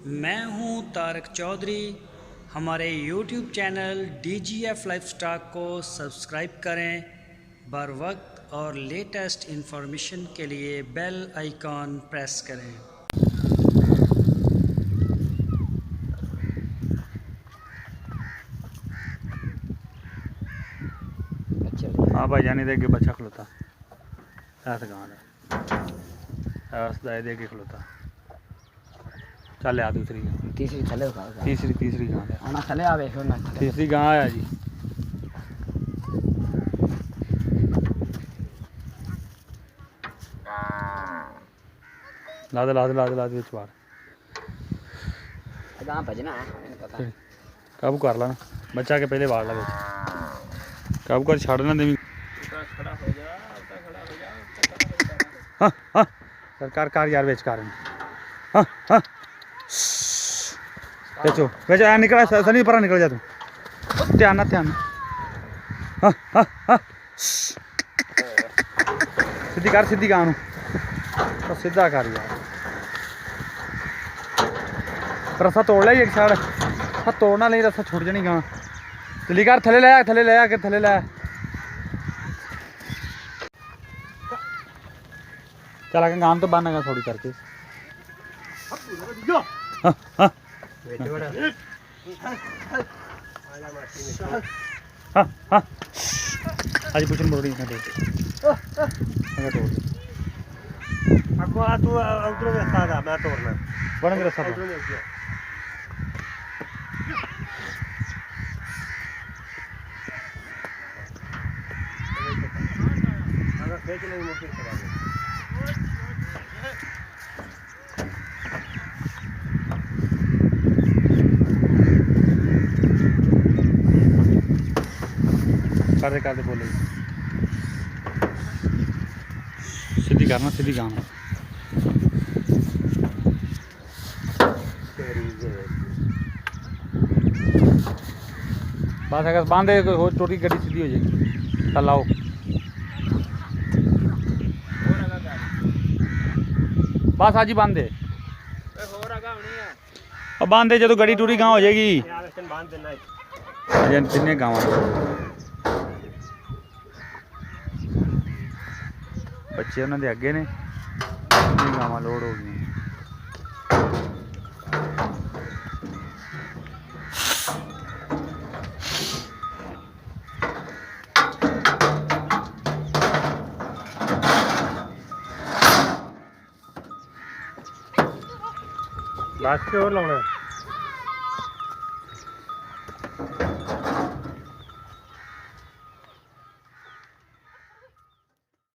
मैं हूं तारक चौधरी। हमारे YouTube चैनल DGF लाइफस्टाइल को सब्सक्राइब करें। बर वक्त और लेटेस्ट इंफॉर्मेशन के लिए बेल आइकॉन प्रेस करें। हाँ भाई जाने दे के बच्चा खलोता ऐसा गाँव दे के खलोता चल आ दूसरी तीसरी थले तीसरी गाँव है आना थले आवे फिर ना तीसरी गाँव आया जी ला दे बार गाँव भजना पता काबू कर ला ना बच्चा के पहले वाड़ ला काबू कर छाड़ना देवी हाँ हाँ सरकार कार यार बेच कार हाँ हाँ बेचो बेचो निकल सनी पर निकल जा तू ध्यान हाँ हाँ हाँ सीधी गाँव तो सीधा कर यार रस्सा तोड़ लिया एक साइड हाँ तोड़ना नहीं रस्सा छुट जानी गाँव चली कर थले ले चला के गांव तो बनेगा थोड़ी करके हाँ आज पूछन बोड़ी ना दे तोड़ आपको आ तू उधर में सादा मैं तोड़ना बन गया सब अगर खेच नहीं मुझे करा कर दे बोले सीधी करना सीधी गाना बस अगर बांधे हो छोटी गड्डी सीधी हो जाएगी चल आओ बस आज ही बांधे अब बांधे जो गड्डी टूरी गाँव हो जाएगी तिन्ने गाँव बच्चे उन्होंने अगे ने गावां लोड हो गई लास्ट और लाना